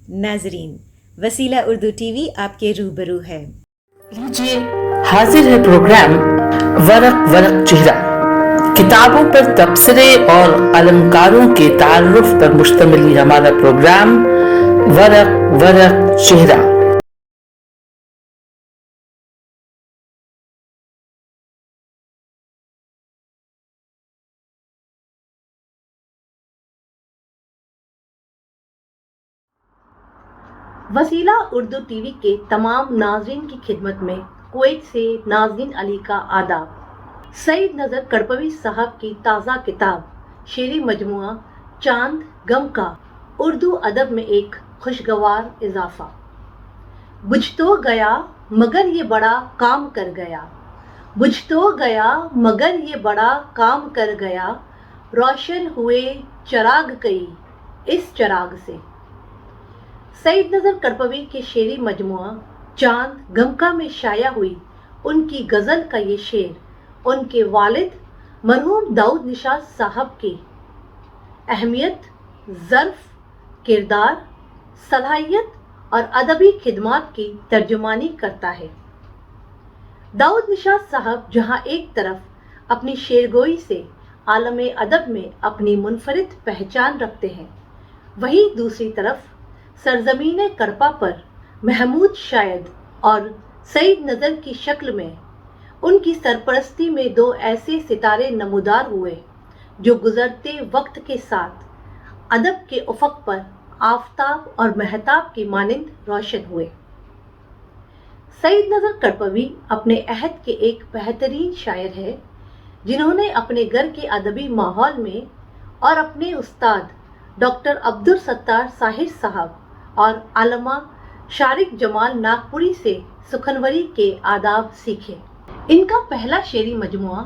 ناظرین، وسیلہ Urdu T V آپ کے روبرو ہے۔ لیجیے حاضر ہے پروگرام ورق ورق چہرہ، کتابوں پر تبصرے اور قلمکاروں کے تعارف پر مشتمل یہ ہمارا پروگرام ورق ورق چہرہ۔ وسیلہ اردو ٹی وی کے تمام ناظرین کی خدمت میں کویت سے ناظرین علی کا آداب۔ سعید نذر کڑپوی صاحب کی تازہ کتاب شعری مجموعہ چاند غم کا اردو ادب میں ایک خوشگوار اضافہ۔ بجھ تو گیا مگر یہ بڑا کام کر گیا، بجھ تو گیا مگر یہ بڑا کام کر گیا، روشن ہوئے چراغ کئی اس چراغ سے۔ سعید نذر کڑپوی کے شعری مجموعہ چاند غم کا میں شائع ہوئی ان کی غزل کا یہ شعر ان کے والد مرحوم داؤد نشاط صاحب کی اہمیت، ظرف، کردار، صلاحیت اور ادبی خدمات کی ترجمانی کرتا ہے۔ داؤد نشاط صاحب جہاں ایک طرف اپنی شعرگوئی سے عالم ادب میں اپنی منفرد پہچان رکھتے ہیں، وہیں دوسری طرف سرزمین کڑپا پر محمود شاید اور سعید نذر کی شکل میں ان کی سرپرستی میں دو ایسے ستارے نمودار ہوئے جو گزرتے وقت کے ساتھ ادب کے افق پر آفتاب اور مہتاب کی مانند روشن ہوئے۔ سعید نذر کڑپوی اپنے عہد کے ایک بہترین شاعر ہے جنہوں نے اپنے گھر کے ادبی ماحول میں اور اپنے استاد ڈاکٹر عبدالستار ساحر صاحب اور علامہ شارق جمال ناگپوری سے سخنوری کے آداب سیکھے۔ ان کا پہلا شعری مجموعہ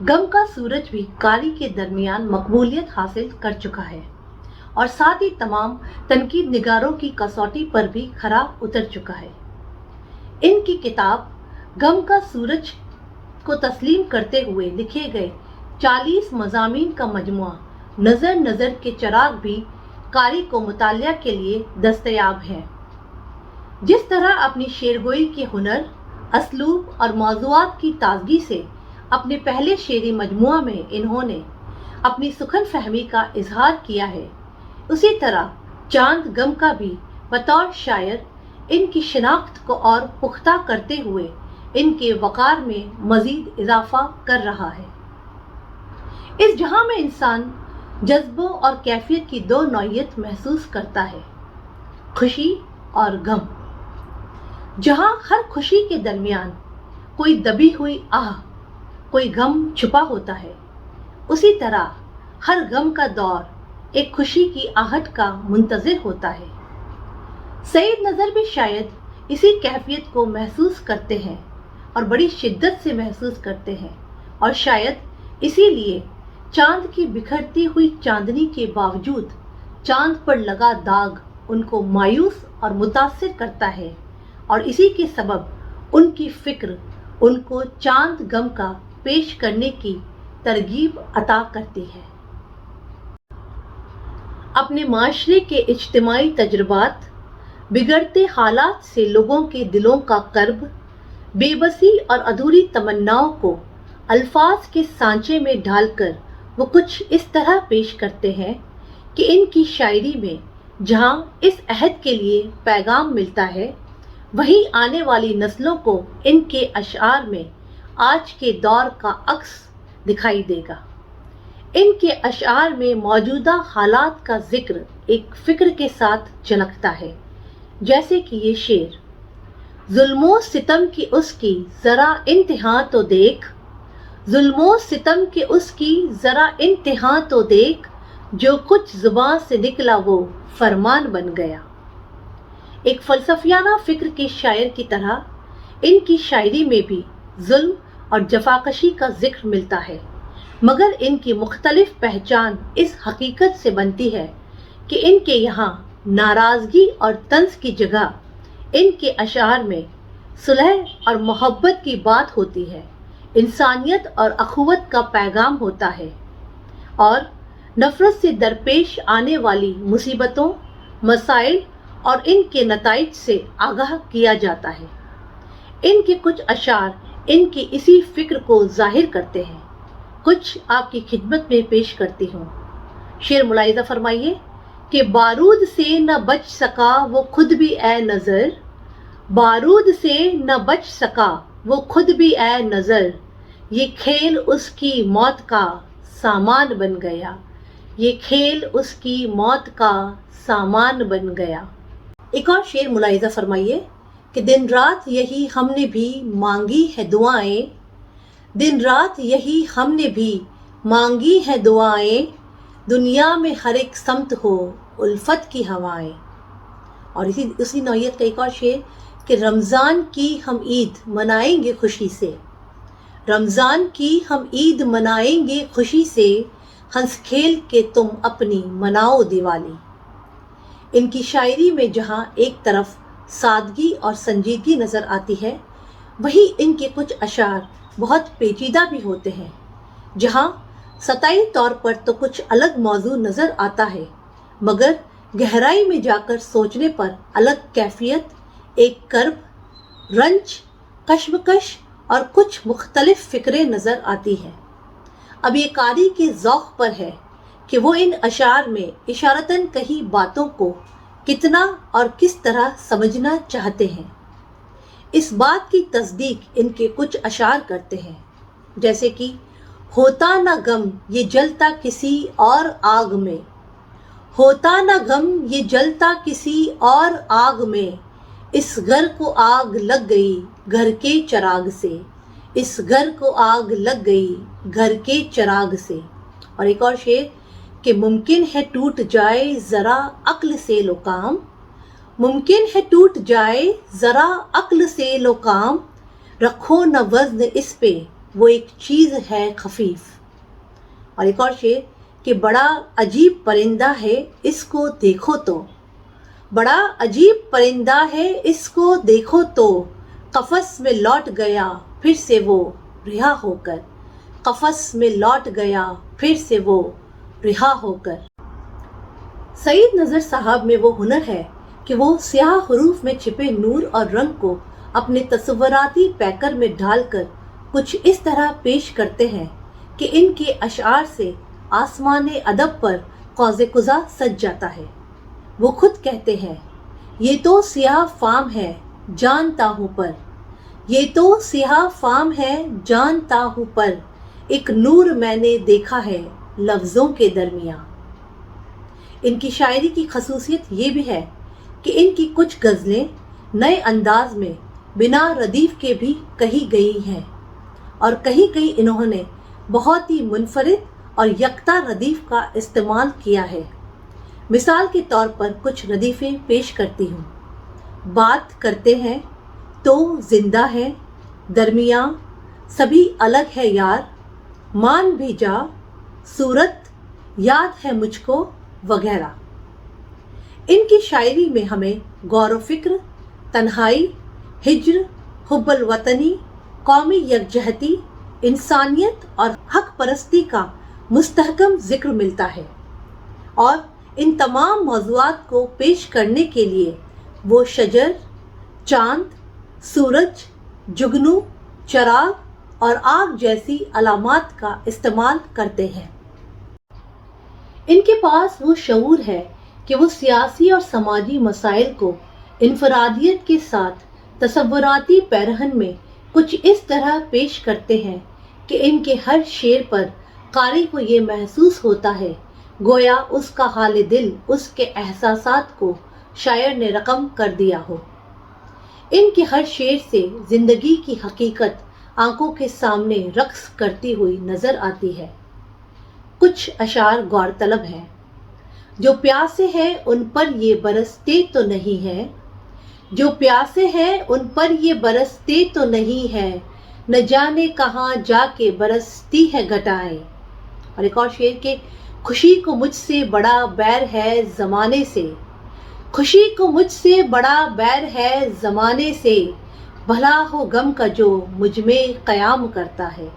غم کا سورج بھی کاری کے درمیان مقبولیت حاصل کر چکا ہے اور ساتھ ہی تمام تنقید نگاروں کی کسوٹی پر بھی کھرا اتر چکا ہے۔ ان کی کتاب غم کا سورج کو تسلیم کرتے ہوئے لکھے گئے 40 مضامین کا مجموعہ نظر نظر کے چراغ بھی قاری کو مطالعہ کے لیے دستیاب ہے۔ جس طرح اپنی شعرگوئی کے ہنر، اسلوب اور موضوعات کی تازگی سے اپنے پہلے شعری مجموعہ میں انہوں نے اپنی سخن فہمی کا اظہار کیا ہے، اسی طرح چاند غم کا بھی بطور شاعر ان کی شناخت کو اور پختہ کرتے ہوئے ان کے وقار میں مزید اضافہ کر رہا ہے۔ اس جہاں میں انسان جذبوں اور کیفیت کی دو نوعیت محسوس کرتا ہے، خوشی اور غم۔ جہاں ہر خوشی کے درمیان کوئی دبی ہوئی آہ، کوئی غم چھپا ہوتا ہے، اسی طرح ہر غم کا دور ایک خوشی کی آہٹ کا منتظر ہوتا ہے۔ سعید نذر بھی شاید اسی کیفیت کو محسوس کرتے ہیں اور بڑی شدت سے محسوس کرتے ہیں، اور شاید اسی لیے چاند کی بکھرتی ہوئی چاندنی کے باوجود چاند پر لگا داغ ان کو مایوس اور متاثر کرتا ہے، اور اسی کے سبب ان کی فکر ان کو چاند غم کا پیش کرنے کی ترغیب عطا کرتی ہے۔ اپنے معاشرے کے اجتماعی تجربات، بگڑتے حالات سے لوگوں کے دلوں کا کرب، بے بسی اور ادھوری تمناؤں کو الفاظ کے سانچے میں ڈھال کر وہ کچھ اس طرح پیش کرتے ہیں کہ ان کی شاعری میں جہاں اس عہد کے لیے پیغام ملتا ہے، وہیں آنے والی نسلوں کو ان کے اشعار میں آج کے دور کا عکس دکھائی دے گا۔ ان کے اشعار میں موجودہ حالات کا ذکر ایک فکر کے ساتھ جھلکتا ہے، جیسے کہ یہ شعر: ظلم و ستم کی اس کی ذرا انتہا تو دیکھ، ظلم و ستم کی اس کی ذرا انتہا تو دیکھ، جو کچھ زباں سے نکلا وہ فرمان بن گیا۔ ایک فلسفیانہ فکر کے شاعر کی طرح ان کی شاعری میں بھی ظلم اور جفاکشی کا ذکر ملتا ہے، مگر ان کی مختلف پہچان اس حقیقت سے بنتی ہے کہ ان کے یہاں ناراضگی اور طنز کی جگہ ان کے اشعار میں صلح اور محبت کی بات ہوتی ہے، انسانیت اور اخوت کا پیغام ہوتا ہے، اور نفرت سے درپیش آنے والی مصیبتوں، مسائل اور ان کے نتائج سے آگاہ کیا جاتا ہے۔ ان کے کچھ اشعار ان کی اسی فکر کو ظاہر کرتے ہیں، کچھ آپ کی خدمت میں پیش کرتی ہوں۔ شعر ملاحظہ فرمائیے کہ بارود سے نہ بچ سکا وہ خود بھی اے نظر، بارود سے نہ بچ سکا وہ خود بھی اے نظر، یہ کھیل اس کی موت کا سامان بن گیا، یہ کھیل اس کی موت کا سامان بن گیا۔ ایک اور شعر ملاحظہ فرمائیے کہ دن رات یہی ہم نے بھی مانگی ہے دعائیں، دن رات یہی ہم نے بھی مانگی ہے دعائیں، دنیا میں ہر ایک سمت ہو الفت کی ہوائیں۔ اور اسی نوعیت کا ایک اور شعر کہ رمضان کی ہم عید منائیں گے خوشی سے، رمضان کی ہم عید منائیں گے خوشی سے، ہنس کھیل کے تم اپنی مناؤ دیوالی۔ ان کی شاعری میں جہاں ایک طرف سادگی اور سنجیدگی نظر آتی ہے، وہیں ان کے کچھ اشعار بہت پیچیدہ بھی ہوتے ہیں، جہاں سطحی طور پر تو کچھ الگ موضوع نظر آتا ہے، مگر گہرائی میں جا کر سوچنے پر الگ کیفیت، ایک کرب، رنج، کشمکش اور کچھ مختلف فکریں نظر آتی ہیں۔ اب یہ قاری کے ذوق پر ہے کہ وہ ان اشعار میں اشارتاً کئی باتوں کو کتنا اور کس طرح سمجھنا چاہتے ہیں۔ اس بات کی تصدیق ان کے کچھ اشعار کرتے ہیں، جیسے کہ ہوتا نہ غم یہ جلتا کسی اور آگ میں، ہوتا نہ غم یہ جلتا کسی اور آگ میں، اس گھر کو آگ لگ گئی گھر کے چراغ سے، اس گھر کو آگ لگ گئی گھر کے چراغ سے۔ اور ایک اور شعر کہ ممکن ہے ٹوٹ جائے ذرا عقل سے لو کام، ممکن ہے ٹوٹ جائے ذرا عقل سے لو کام، رکھو نہ وزن اس پہ وہ ایک چیز ہے خفیف۔ اور ایک اور شعر کہ بڑا عجیب پرندہ ہے اس کو دیکھو تو، بڑا عجیب پرندہ ہے اس کو دیکھو تو، قفس میں لوٹ گیا پھر سے وہ رہا ہو کر، قفس میں لوٹ گیا پھر سے وہ رہا ہو کر۔ سعید نظر صاحب میں وہ ہنر ہے کہ وہ سیاہ حروف میں چھپے نور اور رنگ کو اپنے تصوراتی پیکر میں ڈال کر کچھ اس طرح پیش کرتے ہیں کہ ان کے اشعار سے آسمان ادب پر قوس قزح سج جاتا ہے۔ وہ خود کہتے ہیں یہ تو سیاہ فام ہے جانتا ہوں پر، یہ تو سیاہ فام ہے جانتا ہوں پر، ایک نور میں نے دیکھا ہے لفظوں کے درمیان۔ ان کی شاعری کی خصوصیت یہ بھی ہے کہ ان کی کچھ غزلیں نئے انداز میں بنا ردیف کے بھی کہی گئی ہیں، اور کہیں انہوں نے بہت ہی منفرد اور یکتا ردیف کا استعمال کیا ہے۔ مثال کے طور پر کچھ ردیفیں پیش کرتی ہوں۔ بات کرتے ہیں تو زندہ ہے، درمیاں سبھی الگ ہے یار، مان بھی جا صورت یاد ہے مجھ کو وغیرہ۔ ان کی شاعری میں ہمیں غور و فکر، تنہائی، ہجر، حب الوطنی، قومی یکجہتی، انسانیت اور حق پرستی کا مستحکم ذکر ملتا ہے، اور ان تمام موضوعات کو پیش کرنے کے لیے وہ شجر، چاند، سورج، جگنو، چراغ اور آگ جیسی علامات کا استعمال کرتے ہیں۔ ان کے پاس وہ شعور ہے کہ وہ سیاسی اور سماجی مسائل کو انفرادیت کے ساتھ تصوراتی پیرہن میں کچھ اس طرح پیش کرتے ہیں کہ ان کے ہر شعر پر قاری کو یہ محسوس ہوتا ہے گویا اس کا حال دل، اس کے احساسات کو شاعر نے رقم کر دیا ہو۔ ان کے ہر شعر سے زندگی کی حقیقت آنکھوں کے سامنے رقص کرتی ہوئی نظر آتی ہے۔ کچھ اشعار غور طلب ہیں۔ جو پیاسے ہیں ان پر یہ برستے تو نہیں ہے، جو پیاسے ہیں ان پر یہ برستے تو نہیں ہے، نہ جانے کہاں جا کے برستی ہے گھٹائیں۔ اور ایک اور شعر کہ خوشی کو مجھ سے بڑا بیر ہے زمانے سے، خوشی کو مجھ سے بڑا بیر ہے زمانے سے، بھلا ہو غم کا جو مجھ میں قیام کرتا ہے۔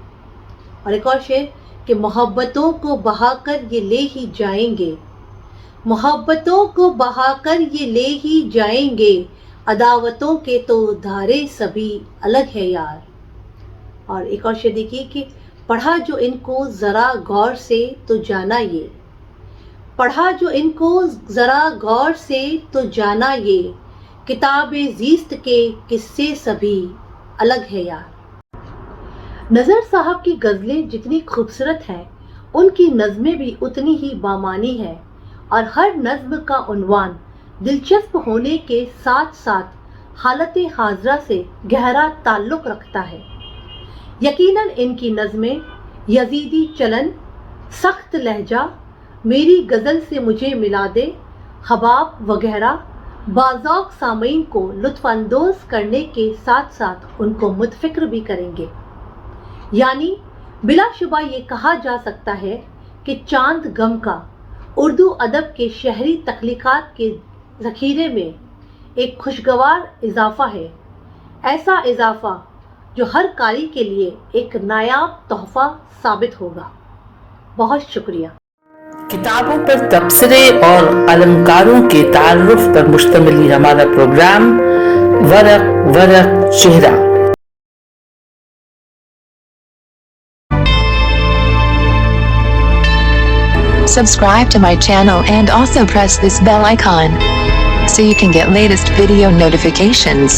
اور ایک اور شعر کہ محبتوں کو بہا کر یہ لے ہی جائیں گے، محبتوں کو بہا کر یہ لے ہی جائیں گے، عداوتوں کے تو دھارے سبھی الگ ہے یار۔ اور ایک اور شعر دیکھیے کہ پڑھا جو ان کو ذرا غور سے تو جانا یہ، پڑھا جو ان کو ذرا غور سے تو جانا یہ، کتاب زیست کے قصے سبھی الگ ہے یار۔ نظر صاحب کی غزلیں جتنی خوبصورت ہیں، ان کی نظمیں بھی اتنی ہی بامانی ہیں، اور ہر نظم کا عنوان دلچسپ ہونے کے ساتھ ساتھ حالت حاضرہ سے گہرا تعلق رکھتا ہے۔ یقیناً ان کی نظمیں یزیدی چلن، سخت لہجہ، میری غزل سے مجھے ملا دے، حباب وغیرہ باذوق سامعین کو لطف اندوز کرنے کے ساتھ ساتھ ان کو متفکر بھی کریں گے۔ یعنی بلا شبہ یہ کہا جا سکتا ہے کہ چاند غم کا اردو ادب کے شہری تخلیقات کے ذخیرے میں ایک خوشگوار اضافہ ہے، ایسا اضافہ جو ہر قاری کے لیے ایک نایاب تحفہ ثابت ہوگا۔ بہت شکریہ۔ کتابوں پر تبصرے اور النکاروں کے تعارف پر مشتمل یہ ہمارا پروگرام ورق ورق چہرہ۔ Subscribe to my channel and also press this bell icon so you can get latest video notifications.